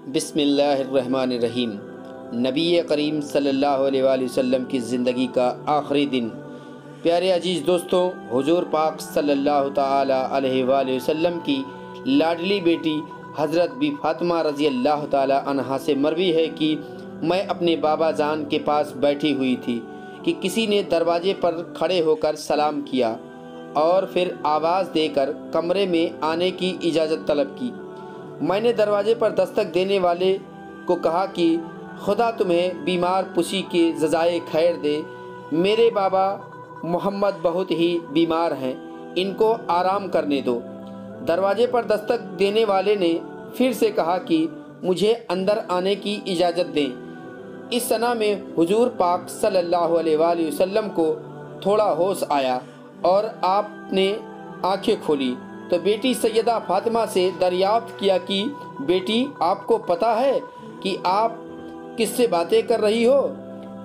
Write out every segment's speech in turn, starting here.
بسم اللہ الرحمن الرحیم۔ نبی کریم صلی اللہ علیہ وآلہ وسلم کی زندگی کا آخری دن۔ پیارے عزیز دوستوں، حضور پاک صلی اللہ تعالی علیہ وآلہ وسلم کی لاڈلی بیٹی حضرت بی فاطمہ رضی اللہ تعالی عنہا سے مروی ہے کہ میں اپنے بابا جان کے پاس بیٹھی ہوئی تھی کہ کسی نے دروازے پر کھڑے ہو کر سلام کیا اور پھر آواز دے کر کمرے میں آنے کی اجازت طلب کی۔ میں نے دروازے پر دستک دینے والے کو کہا کہ خدا تمہیں بیمار پوشی کے جزائے خیر دے، میرے بابا محمد بہت ہی بیمار ہیں، ان کو آرام کرنے دو۔ دروازے پر دستک دینے والے نے پھر سے کہا کہ مجھے اندر آنے کی اجازت دیں۔ اس سنا میں حضور پاک صلی اللہ علیہ وآلہ وسلم کو تھوڑا ہوش آیا اور آپ نے آنکھیں کھولی تو بیٹی سیدہ فاطمہ سے دریافت کیا کہ بیٹی، آپ کو پتہ ہے کہ آپ کس سے باتیں کر رہی ہو؟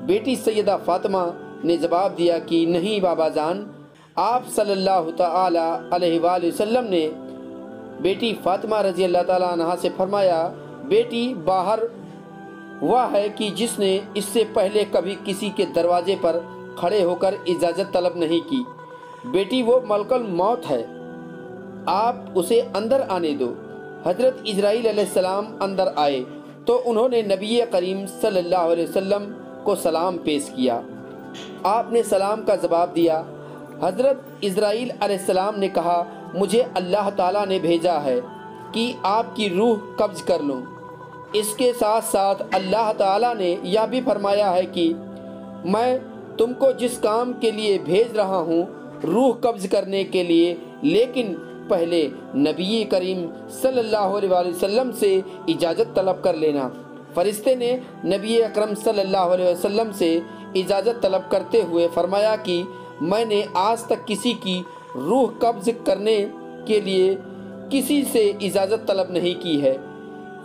بیٹی سیدہ فاطمہ نے جواب دیا کہ نہیں بابا جان۔ آپ صلی اللہ تعالی علیہ وآلہ وسلم نے بیٹی فاطمہ رضی اللہ تعالیٰ عنہا سے فرمایا، بیٹی باہر وہ ہے کہ جس نے اس سے پہلے کبھی کسی کے دروازے پر کھڑے ہو کر اجازت طلب نہیں کی، بیٹی وہ ملک الموت ہے، آپ اسے اندر آنے دو۔ حضرت اسرائیل علیہ السلام اندر آئے تو انہوں نے نبی کریم صلی اللہ علیہ وسلم کو سلام پیش کیا۔ آپ نے سلام کا جواب دیا۔ حضرت اسرائیل علیہ السلام نے کہا، مجھے اللہ تعالیٰ نے بھیجا ہے کہ آپ کی روح قبض کر لوں۔ اس کے ساتھ ساتھ اللہ تعالیٰ نے یہ بھی فرمایا ہے کہ میں تم کو جس کام کے لیے بھیج رہا ہوں روح قبض کرنے کے لیے، لیکن پہلے نبی کریم صلی اللہ علیہ وآلہ وسلم سے اجازت طلب کر لینا۔ فرشتے نے نبی اکرم صلی اللہ علیہ وسلم سے اجازت طلب کرتے ہوئے فرمایا کہ میں نے آج تک کسی کی روح قبض کرنے کے لیے کسی سے اجازت طلب نہیں کی ہے،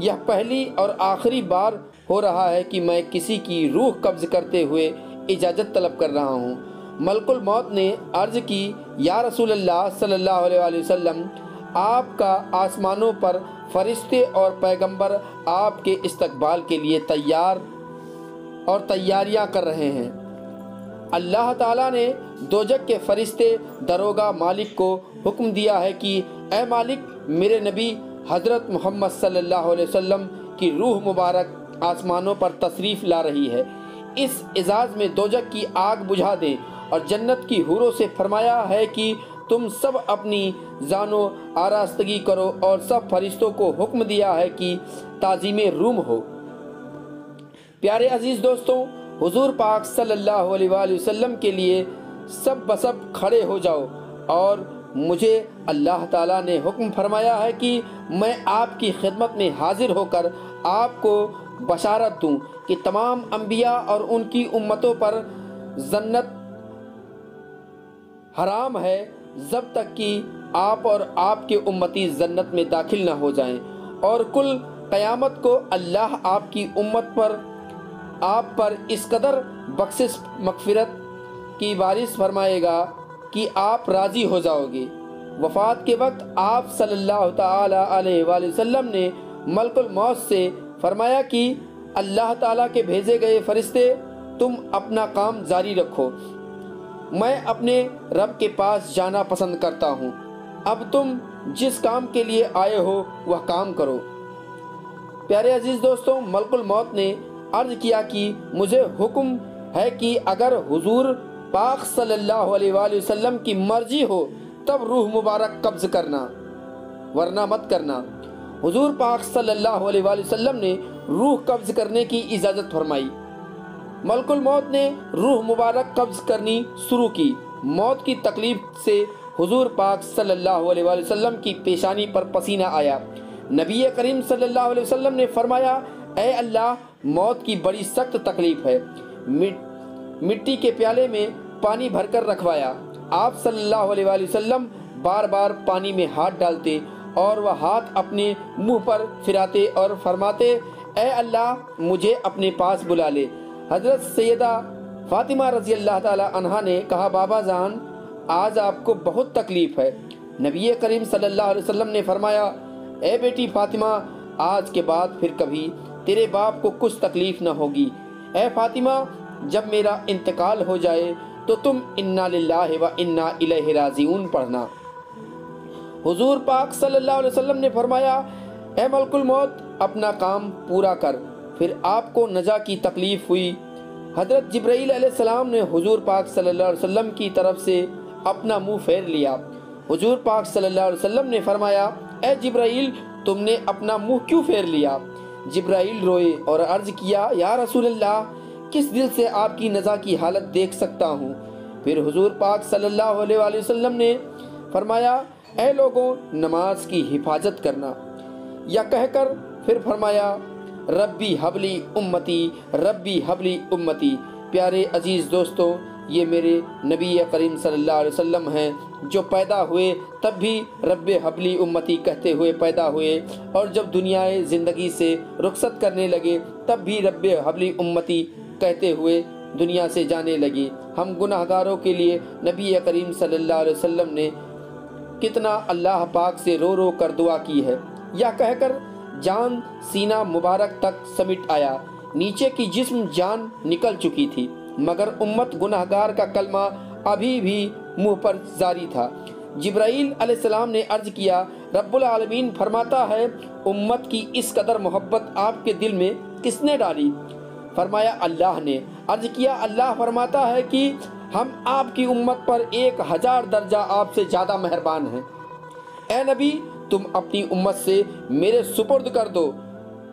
یہ پہلی اور آخری بار ہو رہا ہے کہ میں کسی کی روح قبض کرتے ہوئے اجازت طلب کر رہا ہوں۔ ملک الموت نے عرض کی، یا رسول اللہ صلی اللہ علیہ وآلہ وسلم، آپ کا آسمانوں پر فرشتے اور پیغمبر آپ کے استقبال کے لیے تیاریاں کر رہے ہیں۔ اللہ تعالیٰ نے دوزخ کے فرشتے داروغہ مالک کو حکم دیا ہے کہ اے مالک، میرے نبی حضرت محمد صلی اللہ علیہ وسلم کی روح مبارک آسمانوں پر تشریف لا رہی ہے، اس اعزاز میں دوزخ کی آگ بجھا دیں، اور جنت کی حوروں سے فرمایا ہے کہ تم سب اپنی جان و آراستگی کرو، اور سب فرشتوں کو حکم دیا ہے کہ تعظیم روم ہو۔ پیارے عزیز دوستوں، حضور پاک صلی اللہ علیہ وآلہ وسلم کے لیے سب بسب کھڑے ہو جاؤ، اور مجھے اللہ تعالیٰ نے حکم فرمایا ہے کہ میں آپ کی خدمت میں حاضر ہو کر آپ کو بشارت دوں کہ تمام انبیاء اور ان کی امتوں پر جنت حرام ہے جب تک کہ آپ اور آپ کے امتی جنت میں داخل نہ ہو جائیں، اور کل قیامت کو اللہ آپ کی امت پر آپ پر اس قدر بخشش مغفرت کی بارش فرمائے گا کہ آپ راضی ہو جاؤ گے۔ وفات کے وقت آپ صلی اللہ تعالی علیہ وآلہ وسلم نے ملک الموت سے فرمایا کہ اللہ تعالیٰ کے بھیجے گئے فرشتے، تم اپنا کام جاری رکھو، میں اپنے رب کے پاس جانا پسند کرتا ہوں، اب تم جس کام کے لیے آئے ہو وہ کام کرو۔ پیارے عزیز دوستوں، ملک الموت نے عرض کیا کہ مجھے حکم ہے کہ اگر حضور پاک صلی اللہ علیہ وآلہ وسلم کی مرضی ہو تب روح مبارک قبض کرنا، ورنہ مت کرنا۔ حضور پاک صلی اللہ علیہ وآلہ وسلم نے روح قبض کرنے کی اجازت فرمائی۔ ملک الموت نے روح مبارک قبض کرنی شروع کی۔ موت کی تکلیف سے حضور پاک صلی اللہ علیہ وآلہ وسلم کی پیشانی پر پسینہ آیا۔ نبی کریم صلی اللہ علیہ وسلم نے فرمایا، اے اللہ، موت کی بڑی سخت تکلیف ہے۔ مٹی کے پیالے میں پانی بھر کر رکھوایا۔ آپ صلی اللہ علیہ وآلہ وسلم بار بار پانی میں ہاتھ ڈالتے اور وہ ہاتھ اپنے منہ پر پھراتے اور فرماتے، اے اللہ، مجھے اپنے پاس بلا لے۔ حضرت سیدہ فاطمہ رضی اللہ تعالی عنہا نے کہا، بابا جان، آج آپ کو بہت تکلیف ہے۔ نبی کریم صلی اللہ علیہ وسلم نے فرمایا، اے بیٹی فاطمہ، آج کے بعد پھر کبھی تیرے باپ کو کچھ تکلیف نہ ہوگی۔ اے فاطمہ، جب میرا انتقال ہو جائے تو تم انا للہ و انا الیہ راجعون پڑھنا۔ حضور پاک صلی اللہ علیہ وسلم نے فرمایا، اے ملک الموت، اپنا کام پورا کر۔ پھر آپ کو نجا کی تکلیف ہوئی۔ حضرت جبرائیل علیہ السلام نے حضور پاک صلی اللہ علیہ وسلم کی طرف سے اپنا منہ پھیر لیا۔ حضور پاک صلی اللہ علیہ وسلم نے فرمایا، اے جبرائیل، تم نے اپنا منہ کیوں پھیر لیا؟ جبرائیل روئے اور عرض کیا، یا رسول اللہ، کس دل سے آپ کی نزا کی حالت دیکھ سکتا ہوں؟ پھر حضور پاک صلی اللہ علیہ وآلہ وسلم نے فرمایا، اے لوگوں، نماز کی حفاظت کرنا، یا کہہ کر پھر فرمایا، ربی حبلی امتی، ربی حبلی امتی۔ پیارے عزیز دوستوں، یہ میرے نبی کریم صلی اللہ علیہ وسلم ہیں، جو پیدا ہوئے تب بھی رب حبلی امتی کہتے ہوئے پیدا ہوئے، اور جب دنیائے زندگی سے رخصت کرنے لگے تب بھی رب حبلی امتی کہتے ہوئے دنیا سے جانے لگے۔ ہم گناہ گاروں کے لیے نبی کریم صلی اللہ علیہ وسلم نے کتنا اللہ پاک سے رو رو کر دعا کی ہے، یا کہہ کر جان سینہ مبارک تک سمٹ آیا، نیچے کی جسم جان نکل چکی تھی، مگر امت گناہ گار کا کلمہ ابھی بھی منہ پر جاری تھا۔ جبرائیل علیہ السلام نے عرض کیا، رب العالمین فرماتا ہے، امت کی اس قدر محبت آپ کے دل میں کس نے ڈالی؟ فرمایا، اللہ نے۔ عرض کیا، اللہ فرماتا ہے کہ ہم آپ کی امت پر 1000 درجہ آپ سے زیادہ مہربان ہیں۔ اے نبی، تم اپنی امت سے میرے سپرد کر دو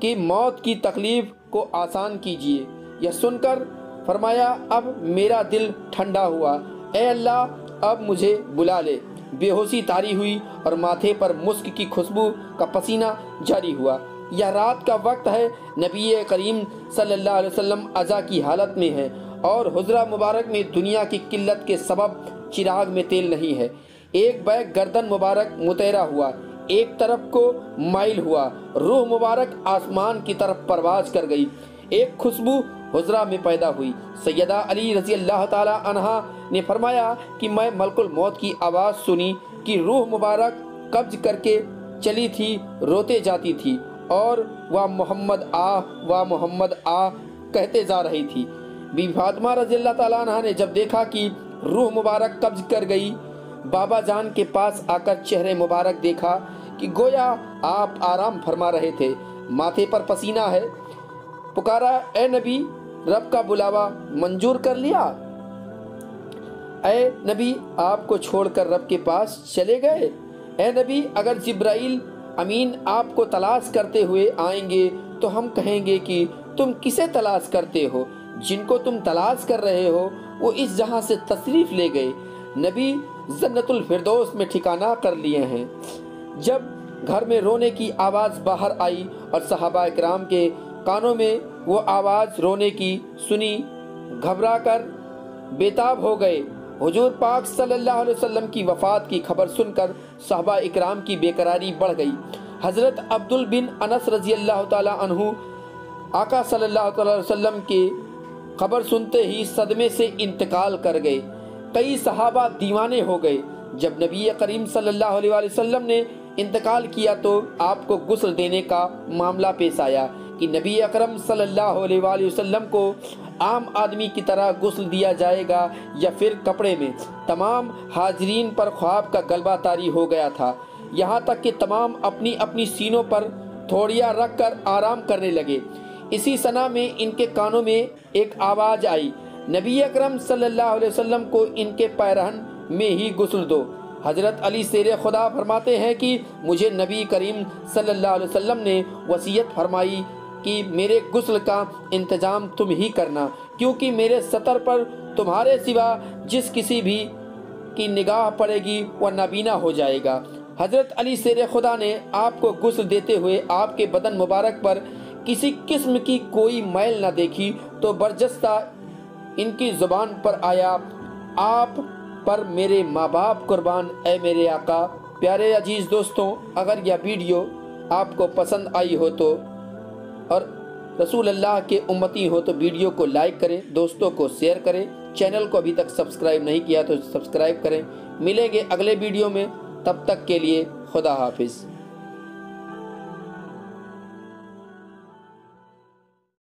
کہ موت کی تکلیف کو آسان کیجیے۔ یہ سن کر فرمایا، اب میرا دل ٹھنڈا ہوا، اے اللہ، اب مجھے بلا لے۔ بے ہوشی طاری ہوئی اور ماتھے پر مسک کی خوشبو کا پسینہ جاری ہوا۔ یہ رات کا وقت ہے، نبی کریم صلی اللہ علیہ وسلم عزا کی حالت میں ہے، اور حجرہ مبارک میں دنیا کی قلت کے سبب چراغ میں تیل نہیں ہے۔ ایک بیگ گردن مبارک متحرہ ہوا، ایک طرف کو مائل ہوا، روح مبارک آسمان کی طرف پرواز کر گئی، ایک خوشبو حجرہ میں پیدا ہوئی۔ سیدہ علی رضی اللہ تعالی عنہا نے فرمایا کہ میں ملک الموت کی آواز سنی کہ روح مبارک قبض کر کے چلی تھی، روتے جاتی تھی، اور وہ محمد آ، وہ محمد آ کہتے جا رہی تھی۔ بی فاطمہ رضی اللہ تعالیٰ عنہ نے جب دیکھا کہ روح مبارک قبض کر گئی، بابا جان کے پاس آ کر چہرے مبارک دیکھا کہ گویا آپ آرام فرما رہے تھے، ماتھے پر پسینہ ہے۔ پکارا، اے نبی، رب کا بلاوا منظور کر لیا؟ اے نبی، آپ کو چھوڑ کر رب کے پاس چلے گئے؟ اے نبی، اگر جبرائیل امین آپ کو تلاش کرتے ہوئے آئیں گے تو ہم کہیں گے کہ تم کسے تلاش کرتے ہو؟ جن کو تم تلاش کر رہے ہو وہ اس جہاں سے تشریف لے گئے، نبی جنت الفردوس میں ٹھکانہ کر لیے ہیں۔ جب گھر میں رونے کی آواز باہر آئی اور صحابہ اکرام کے کانوں میں وہ آواز رونے کی سنی، گھبرا کر بیتاب ہو گئے۔ حضور پاک صلی اللہ علیہ وسلم کی وفات کی خبر سن کر صحابہ اکرام کی بے قراری بڑھ گئی۔ حضرت عبد بن انس رضی اللہ تعالی عنہ آقا صلی اللہ علیہ وسلم کی خبر سنتے ہی صدمے سے انتقال کر گئے۔ کئی صحابہ دیوانے ہو گئے۔ جب نبی کریم صلی اللہ علیہ وسلم نے انتقال کیا تو آپ کو غسل دینے کا معاملہ پیش آیا کہ نبی اکرم صلی اللہ علیہ وسلم کو عام آدمی کی طرح غسل دیا جائے گا یا پھر کپڑے میں۔ تمام حاضرین پر خواب کا غلبہ طاری ہو گیا تھا، یہاں تک کہ تمام اپنی اپنی سینوں پر تھوڑیاں رکھ کر آرام کرنے لگے۔ اسی ثنا میں ان کے کانوں میں ایک آواز آئی، نبی اکرم صلی اللہ علیہ وسلم کو ان کے پیرہن میں ہی غسل دو۔ حضرت علی شیر خدا فرماتے ہیں کہ مجھے نبی کریم صلی اللہ علیہ وسلم نے وصیت فرمائی کہ میرے غسل کا انتظام تم ہی کرنا، کیونکہ میرے سطر پر تمہارے سوا جس کسی بھی کی نگاہ پڑے گی وہ نابینا ہو جائے گا۔ حضرت علی شیر خدا نے آپ کو غسل دیتے ہوئے آپ کے بدن مبارک پر کسی قسم کی کوئی میل نہ دیکھی تو برجستہ ان کی زبان پر آیا، آپ پر میرے ماں باپ قربان، اے میرے آقا۔ پیارے عزیز دوستوں، اگر یہ ویڈیو آپ کو پسند آئی ہو تو اور رسول اللہ کے امتی ہو تو ویڈیو کو لائک کریں، دوستوں کو شیئر کریں، چینل کو ابھی تک سبسکرائب نہیں کیا تو سبسکرائب کریں۔ ملیں گے اگلے ویڈیو میں، تب تک کے لیے خدا حافظ۔